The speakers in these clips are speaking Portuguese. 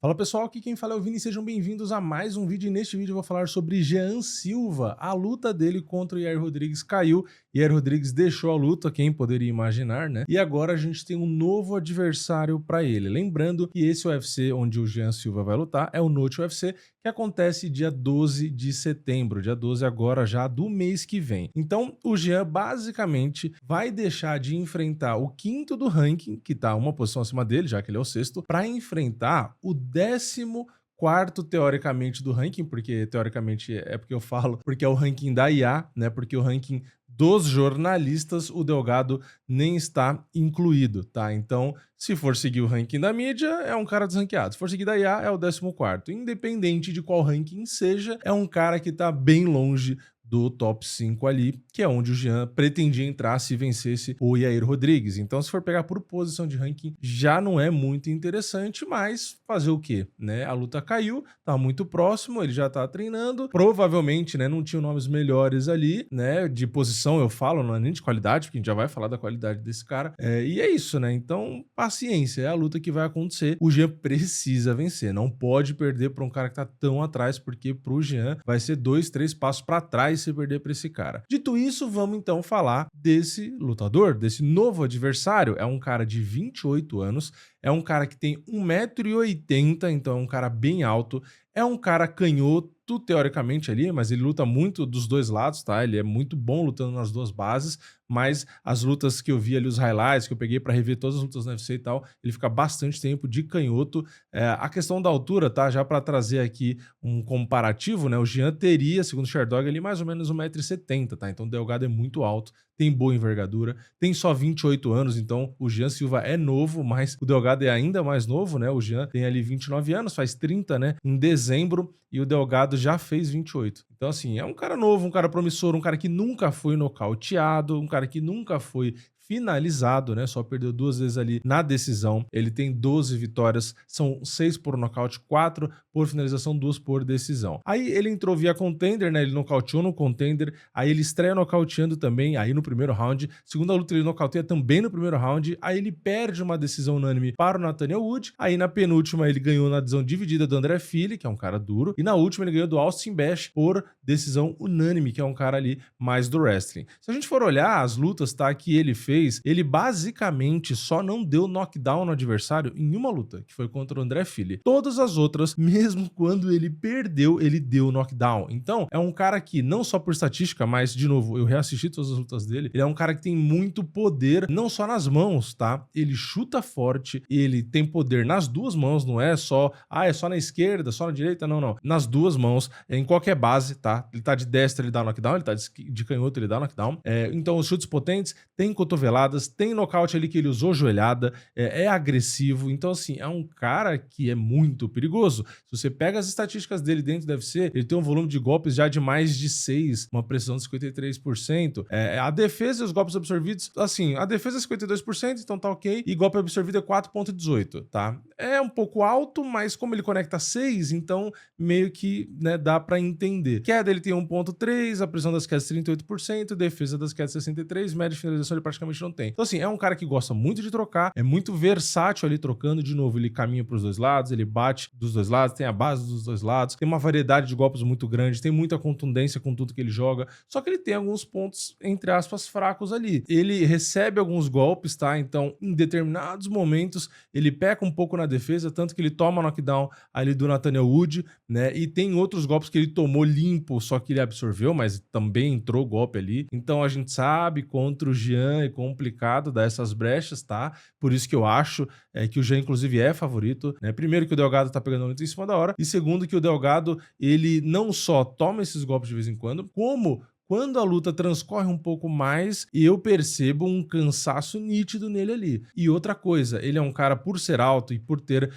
Fala pessoal, aqui quem fala é o Vini, sejam bem-vindos a mais um vídeo e neste vídeo eu vou falar sobre Jean Silva. A luta dele contra o Yair Rodrigues caiu, Yair Rodrigues deixou a luta, quem poderia imaginar, né? E agora a gente tem um novo adversário para ele. Lembrando que esse UFC onde o Jean Silva vai lutar é o Noite UFC, que acontece dia 12 de setembro, dia 12 agora já do mês que vem. Então o Jean basicamente vai deixar de enfrentar o quinto do ranking, que tá uma posição acima dele, já que ele é o sexto, para enfrentar o 14º teoricamente do ranking, porque teoricamente é porque eu falo, porque é o ranking da IA, né? Porque o ranking dos jornalistas, o Delgado nem está incluído, tá? Então, se for seguir o ranking da mídia, é um cara desranqueado. Se for seguir da IA, é o 14º. Independente de qual ranking seja, é um cara que tá bem longe do top 5 ali, que é onde o Jean pretendia entrar se vencesse o Yair Rodrigues. Então, se for pegar por posição de ranking, já não é muito interessante, mas fazer o quê, né? A luta caiu, tá muito próximo, ele já tá treinando, provavelmente, né, não tinha nomes melhores ali, né, de posição eu falo, não é nem de qualidade, porque a gente já vai falar da qualidade desse cara, e é isso, né? Então, paciência, é a luta que vai acontecer. O Jean precisa vencer, não pode perder para um cara que tá tão atrás, porque pro Jean vai ser 2, 3 passos para trás se perder para esse cara. Dito isso, vamos então falar desse lutador, desse novo adversário. É um cara de 28 anos, é um cara que tem 1,80 m, então é um cara bem alto, é um cara canhoto, teoricamente ali, mas ele luta muito dos dois lados, tá? Ele é muito bom lutando nas duas bases, mas as lutas que eu vi ali, os highlights que eu peguei para rever todas as lutas no UFC e tal, ele fica bastante tempo de canhoto. A questão da altura, tá? Já para trazer aqui um comparativo, né? O Jean teria, segundo o Sherdog, ali mais ou menos 1,70 m, tá? Então o Delgado é muito alto, tem boa envergadura, tem só 28 anos, então o Jean Silva é novo, mas o Delgado é ainda mais novo, né? O Jean tem ali 29 anos, faz 30, né? Em dezembro, e o Delgado já fez 28. Então, assim, é um cara novo, um cara promissor, um cara que nunca foi nocauteado, um cara que nunca foi finalizado, né? Só perdeu 2 vezes ali na decisão. Ele tem 12 vitórias, são 6 por nocaute, 4 por finalização, 2 por decisão. Aí ele entrou via contender, né? Ele nocauteou no contender, aí ele estreia nocauteando também, aí no primeiro round. Segunda luta ele nocauteia também no primeiro round, aí ele perde uma decisão unânime para o Nathaniel Wood, aí na penúltima ele ganhou na decisão dividida do André Fili, que é um cara duro, e na última ele ganhou do Austin Bash por decisão unânime, que é um cara ali mais do wrestling. Se a gente for olhar as lutas, tá, que ele fez, ele basicamente só não deu knockdown no adversário em uma luta, que foi contra o André Fili. Todas as outras, mesmo quando ele perdeu, ele deu knockdown. Então, é um cara que, não só por estatística, mas, de novo, eu reassisti todas as lutas dele, ele é um cara que tem muito poder, não só nas mãos, tá? Ele chuta forte, ele tem poder nas duas mãos, não é só, é só na esquerda, só na direita, não, não. Nas duas mãos, em qualquer base, tá? Ele tá de destra, ele dá knockdown, ele tá de canhoto, ele dá knockdown. Então, os chutes potentes, tem cotoveladas, tem nocaute ali que ele usou joelhada, é agressivo. Então, assim, é um cara que é muito perigoso. Se você pega as estatísticas dele dentro do UFC, ele tem um volume de golpes já de mais de 6, uma precisão de 53%. A defesa e os golpes absorvidos, assim, a defesa é 52%, então tá ok, e golpe absorvido é 4,18, tá? É um pouco alto, mas como ele conecta 6, então meio que, né, dá pra entender. Queda ele tem 1,3, a precisão das quedas 38%, defesa das quedas 63%, média de finalização ele praticamente não tem. Então, assim, é um cara que gosta muito de trocar, é muito versátil ali trocando. De novo, ele caminha pros dois lados, ele bate dos dois lados, tem a base dos dois lados, tem uma variedade de golpes muito grande, tem muita contundência com tudo que ele joga, só que ele tem alguns pontos, entre aspas, fracos ali. Ele recebe alguns golpes, tá? Então, em determinados momentos, ele peca um pouco na defesa, tanto que ele toma knockdown ali do Nathaniel Wood, né? E tem outros golpes que ele tomou limpo, só que ele absorveu, mas também entrou golpe ali. Então, a gente sabe contra o Jean é complicado dar essas brechas, tá? Por isso que eu acho que o Jean, inclusive, é favorito, né? Primeiro que o Delgado tá pegando muito em cima da hora, e segundo que o Delgado, ele não só toma esses golpes de vez em quando, como quando a luta transcorre um pouco mais, eu percebo um cansaço nítido nele ali. E outra coisa, ele é um cara, por ser alto e por ter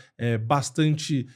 bastante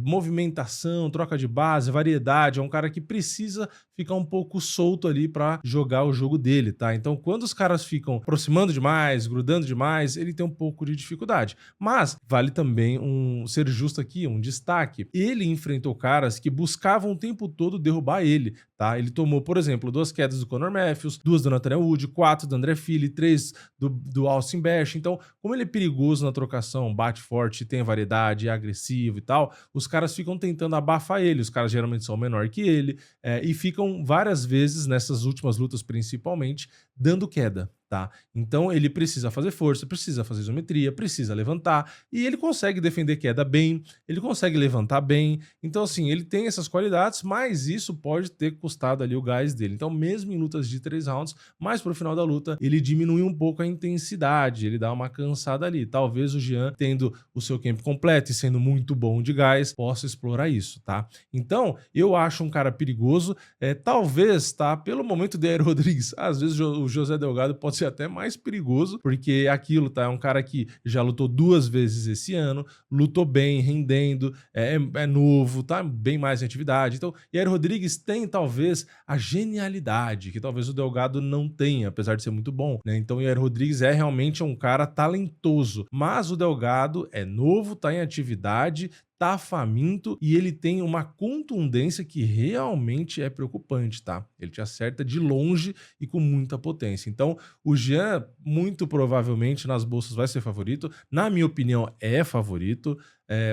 movimentação, troca de base, variedade, é um cara que precisa ficar um pouco solto ali para jogar o jogo dele, tá? Então, quando os caras ficam aproximando demais, grudando demais, ele tem um pouco de dificuldade. Mas vale também ser justo aqui, um destaque. Ele enfrentou caras que buscavam o tempo todo derrubar ele, tá? Ele tomou, por exemplo, 2 quedas do Conor Matthews, 2 do Nathaniel Wood, 4 do André Fili, 3 do Austin Bash. Então, como ele é perigoso na trocação, bate forte, tem variedade, é agressivo e tal, os caras ficam tentando abafar ele. Os caras geralmente são menor que ele, e ficam várias vezes, nessas últimas lutas principalmente, dando queda, tá? Então ele precisa fazer força, precisa fazer isometria, precisa levantar, e ele consegue defender queda bem, ele consegue levantar bem. Então, assim, ele tem essas qualidades, mas isso pode ter custado ali o gás dele. Então, mesmo em lutas de 3 rounds, mais pro final da luta, ele diminui um pouco a intensidade, ele dá uma cansada ali. Talvez o Jean, tendo o seu camp completo e sendo muito bom de gás, possa explorar isso, tá? Então, eu acho um cara perigoso, talvez, tá? Pelo momento de Yair Rodrigues, às vezes o José Delgado pode ser até mais perigoso, porque aquilo, tá? É um cara que já lutou 2 vezes esse ano, lutou bem, rendendo, é novo, tá? Bem mais em atividade. Então, Yair Rodrigues tem talvez a genialidade que talvez o Delgado não tenha, apesar de ser muito bom, né? Então, Yair Rodrigues é realmente um cara talentoso, mas o Delgado é novo, tá em atividade, tá faminto e ele tem uma contundência que realmente é preocupante, tá? Ele te acerta de longe e com muita potência. Então, o Jean, muito provavelmente, nas bolsas vai ser favorito. Na minha opinião, é favorito,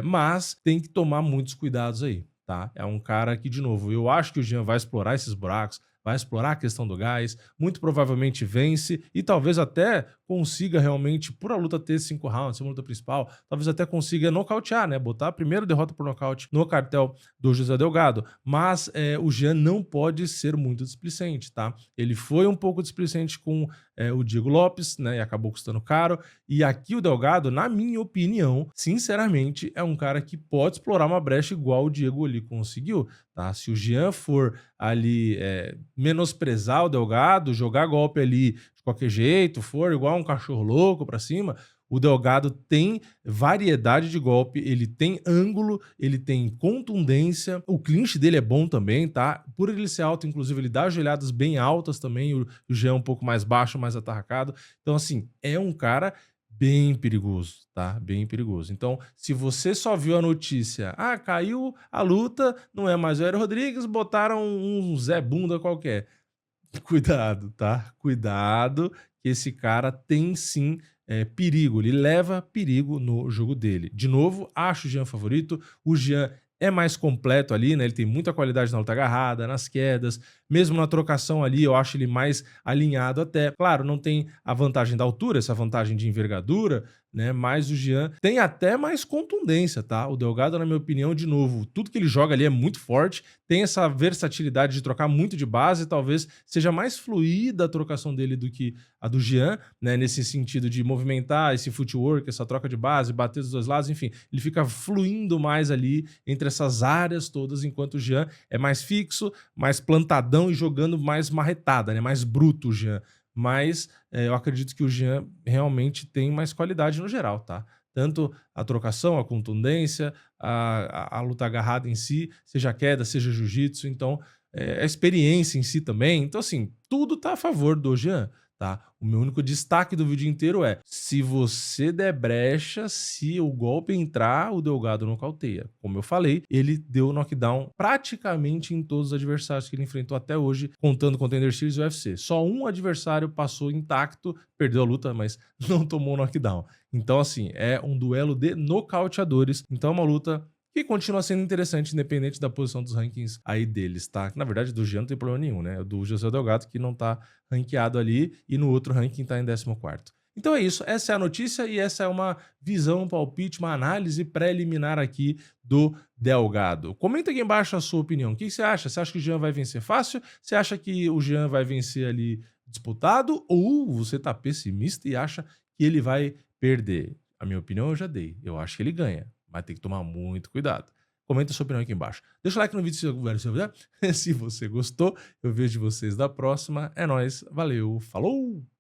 mas tem que tomar muitos cuidados aí, tá? É um cara que, de novo, eu acho que o Jean vai explorar esses buracos, vai explorar a questão do gás, muito provavelmente vence e talvez até consiga realmente, por a luta ter 5 rounds, ser uma luta principal, talvez até consiga nocautear, né? Botar a primeira derrota por nocaute no cartel do José Delgado. Mas o Jean não pode ser muito displicente, tá? Ele foi um pouco displicente com o Diego Lopes, né? E acabou custando caro. E aqui o Delgado, na minha opinião, sinceramente, é um cara que pode explorar uma brecha igual o Diego ali conseguiu, tá? Se o Jean for ali menosprezar o Delgado, jogar golpe ali de qualquer jeito, for igual um cachorro louco pra cima, o Delgado tem variedade de golpe, ele tem ângulo, ele tem contundência, o clinch dele é bom também, tá? Por ele ser alto, inclusive, ele dá joelhadas bem altas também, o Jean é um pouco mais baixo, mais atarracado. Então, assim, é um cara bem perigoso, tá? Bem perigoso. Então, se você só viu a notícia, caiu a luta, não é mais o Yair Rodrigues, botaram um Zé Bunda qualquer. Cuidado, tá? Cuidado, que esse cara tem sim perigo, ele leva perigo no jogo dele. De novo, acho o Jean favorito, o Jean é mais completo ali, né? Ele tem muita qualidade na luta agarrada, nas quedas, mesmo na trocação ali, eu acho ele mais alinhado até. Claro, não tem a vantagem da altura, essa vantagem de envergadura, né? Mas o Jean tem até mais contundência, tá? O Delgado, na minha opinião, de novo, tudo que ele joga ali é muito forte, tem essa versatilidade de trocar muito de base, talvez seja mais fluida a trocação dele do que a do Jean, né? Nesse sentido de movimentar esse footwork, essa troca de base, bater dos dois lados, enfim, ele fica fluindo mais ali entre essas áreas todas, enquanto o Jean é mais fixo, mais plantadão e jogando mais marretada, né? Mais bruto o Jean. Mas eu acredito que o Jean realmente tem mais qualidade no geral, tá? Tanto a trocação, a contundência, a luta agarrada em si, seja queda, seja jiu-jitsu, então a experiência em si também. Então, assim, tudo tá a favor do Jean, tá? O meu único destaque do vídeo inteiro é: se você der brecha, se o golpe entrar, o Delgado nocauteia. Como eu falei, ele deu knockdown praticamente em todos os adversários que ele enfrentou até hoje, contando Contender Series e UFC. Só um adversário passou intacto, perdeu a luta, mas não tomou knockdown. Então, assim, é um duelo de nocauteadores. Então, é uma luta que continua sendo interessante, independente da posição dos rankings aí deles, tá? Na verdade, do Jean não tem problema nenhum, né? O do José Delgado, que não tá ranqueado ali, e no outro ranking tá em 14º. Então é isso, essa é a notícia e essa é uma visão, um palpite, uma análise preliminar aqui do Delgado. Comenta aqui embaixo a sua opinião. O que você acha? Você acha que o Jean vai vencer fácil? Você acha que o Jean vai vencer ali disputado? Ou você tá pessimista e acha que ele vai perder? A minha opinião eu já dei. Eu acho que ele ganha, mas tem que tomar muito cuidado. Comenta a sua opinião aqui embaixo. Deixa o like no vídeo se você gostou. Eu vejo vocês da próxima. É nóis. Valeu. Falou!